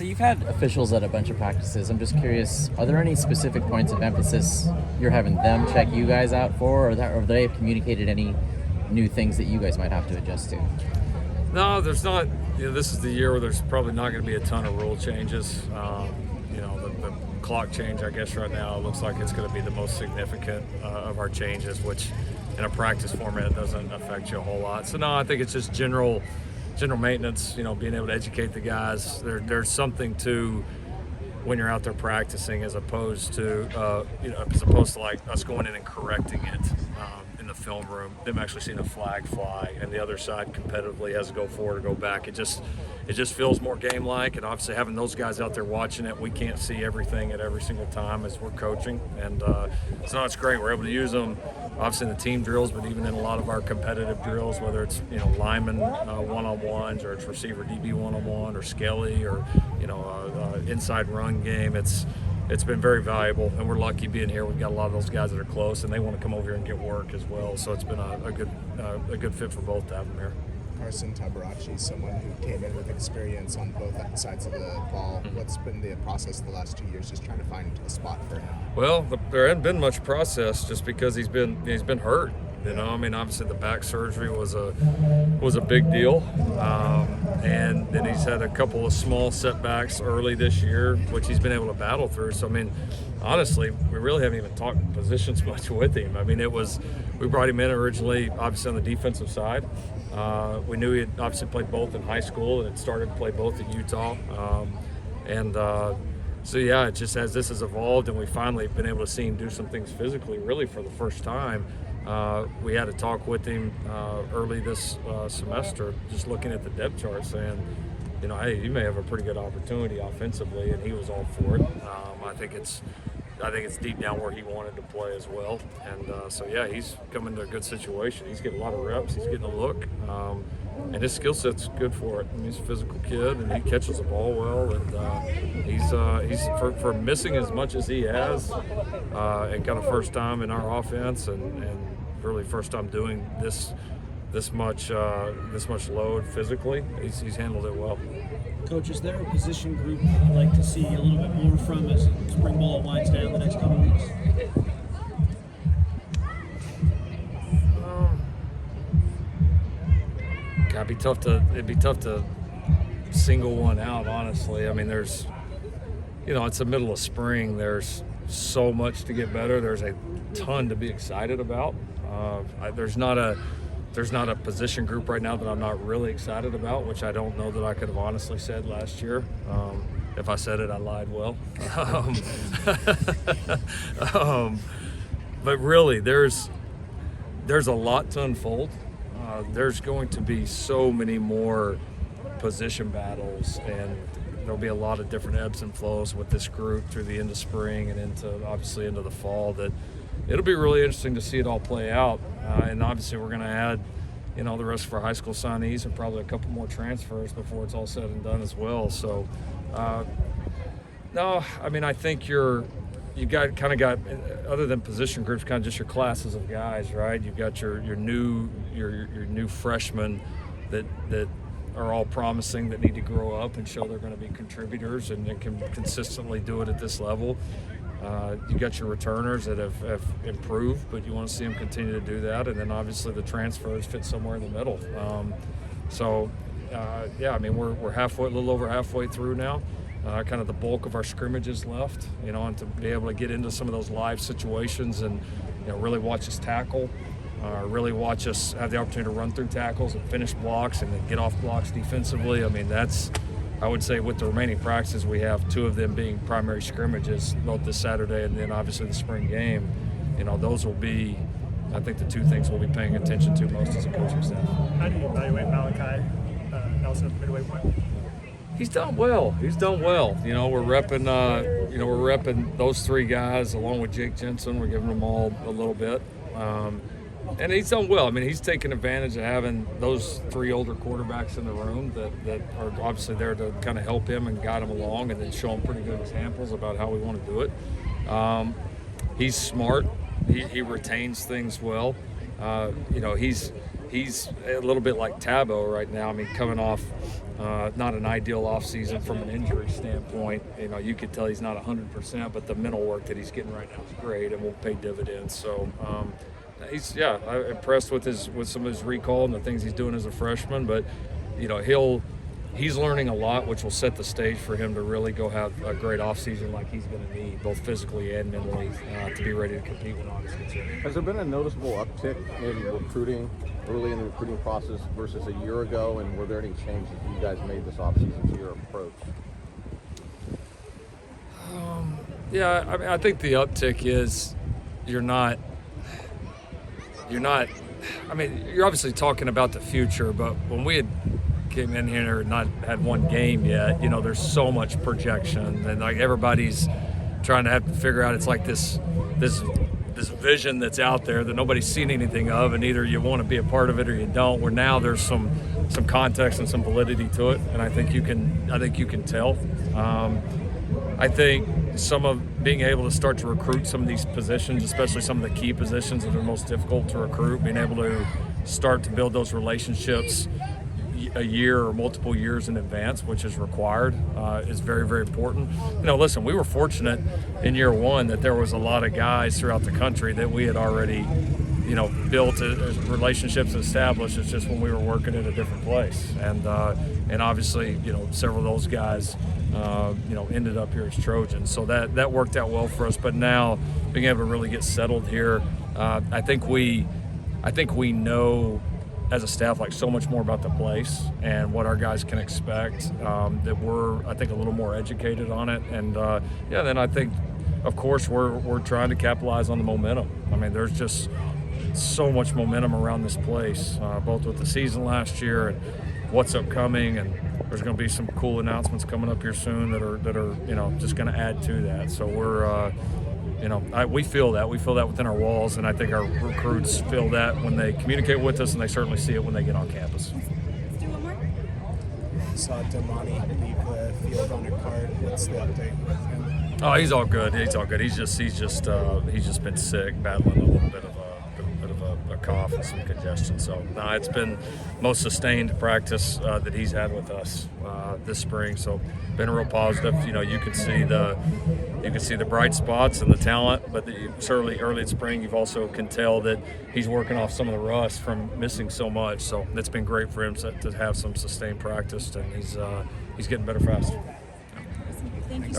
So you've had officials at a bunch of practices. I'm just curious, are there any specific points of emphasis you're having them check you guys out for, or have they communicated any new things that you guys might have to adjust to? No, there's not. This is the year where there's probably not going to be a ton of rule changes. The clock change, I guess, right now looks like it's going to be the most significant of our changes, which in a practice format doesn't affect you a whole lot. So no, I think it's just general maintenance. Being able to educate the guys. There's something to when you're out there practicing as opposed to like us going in and correcting it in the film room, them actually seeing a flag fly and the other side competitively has to go forward or go back. It just feels more game-like, and obviously having those guys out there watching it, we can't see everything at every single time as we're coaching, and so it's great. We're able to use them obviously in the team drills, but even in a lot of our competitive drills, whether it's lineman one-on-ones or it's receiver DB one-on-one or Skelly or inside run game. It's been very valuable, and we're lucky being here. We've got a lot of those guys that are close, and they want to come over here and get work as well. So it's been a good fit for both to have them here. Carson Tabaracci, someone who came in with experience on both sides of the ball. What's been the process the last 2 years, just trying to find a spot for him? Well, there hasn't been much process just because he's been hurt. Obviously the back surgery was a big deal, and then he's had a couple of small setbacks early this year, which he's been able to battle through. So honestly, we really haven't even talked positions much with him. We brought him in originally, obviously on the defensive side. We knew he had obviously played both in high school and had started to play both at Utah, So yeah, it just as this has evolved and we finally been able to see him do some things physically, really for the first time. We had a talk with him early this semester, just looking at the depth chart, saying, hey, you may have a pretty good opportunity offensively, and he was all for it. I think it's deep down where he wanted to play as well, and so yeah, he's coming to a good situation. He's getting a lot of reps. He's getting a look. And his skill set's good for it. He's a physical kid, and he catches the ball well. And he's for missing as much as he has, and kind of first time in our offense, and really first time doing this much load physically. He's handled it well. Coach, is there a position group you'd like to see a little bit more from as spring ball winds down the next couple of weeks? It'd be tough to single one out, honestly. There's, it's the middle of spring. There's so much to get better. There's a ton to be excited about. There's not a position group right now that I'm not really excited about, which I don't know that I could have honestly said last year. If I said it, I lied well. But really, there's a lot to unfold. There's going to be so many more position battles, and there'll be a lot of different ebbs and flows with this group through the end of spring and into the fall, that it'll be really interesting to see it all play out. And obviously we're going to add, the rest of our high school signees and probably a couple more transfers before it's all said and done as well. So, I think you got other than position groups, kind of just your classes of guys, right? You've got your new freshmen that are all promising, that need to grow up and show they're going to be contributors and can consistently do it at this level. You got your returners that have improved, but you want to see them continue to do that, and then obviously the transfers fit somewhere in the middle. We're a little over halfway through now. Kind of the bulk of our scrimmages left, and to be able to get into some of those live situations and really watch us tackle, really watch us have the opportunity to run through tackles and finish blocks and then get off blocks defensively. That's, I would say, with the remaining practices we have, 2 of them being primary scrimmages, both this Saturday and then obviously the spring game. Those will be, I think, the 2 things we'll be paying attention to most as a coaching staff. How do you evaluate Malachi Nelson at the midway point? He's done well. We're repping those 3 guys along with Jake Jensen. We're giving them all a little bit. And he's done well. He's taken advantage of having those 3 older quarterbacks in the room that are obviously there to kind of help him and guide him along, and then show him pretty good examples about how we want to do it. He's smart. He retains things well. He's a little bit like Tabo right now. Coming off Not an ideal offseason from an injury standpoint. You know, you could tell he's not 100%, but the mental work that he's getting right now is great and will pay dividends. So I'm impressed with some of his recall and the things he's doing as a freshman. But you know, he's learning a lot, which will set the stage for him to really go have a great offseason like he's going to need, both physically and mentally, to be ready to compete when August gets here. Has there been a noticeable uptick in recruiting early in the recruiting process versus a year ago, and were there any changes you guys made this offseason to your approach? Yeah, I mean, I think the uptick is you're obviously talking about the future, but when we came in here and not had one game yet, you know, there's so much projection, and like everybody's trying to have to figure out, it's like this vision that's out there that nobody's seen anything of, and either you want to be a part of it or you don't, where now there's some context and some validity to it, and I think you can tell. I think some of being able to start to recruit some of these positions, especially some of the key positions that are most difficult to recruit, being able to start to build those relationships a year or multiple years in advance, which is required, is very, very important. You know, listen, we were fortunate in year one that there was a lot of guys throughout the country that we had already, you know, built relationships established. It's just when we were working in a different place, and obviously, you know, several of those guys, you know, ended up here as Trojans. So that worked out well for us. But now being able to really get settled here, I think we know as a staff, like, so much more about the place and what our guys can expect, that we're, I think, a little more educated on it. And then I think, of course, we're trying to capitalize on the momentum. I mean, there's just so much momentum around this place, both with the season last year and what's upcoming, and there's going to be some cool announcements coming up here soon that are you know, just going to add to that. So we're you know, we feel that within our walls, and I think our recruits feel that when they communicate with us, and they certainly see it when they get on campus. Let's do one more. Saw Damani leave the field on a card. What's the update with him? Oh, he's all good. He's just been sick, battling a little bit of a cough and some congestion. So it's been most sustained practice that he's had with us this spring. So been real positive. You know, you can see the bright spots and the talent, but certainly early in spring, you've also can tell that he's working off some of the rust from missing so much. So it's been great for him to have some sustained practice, and he's getting better fast. Thank you.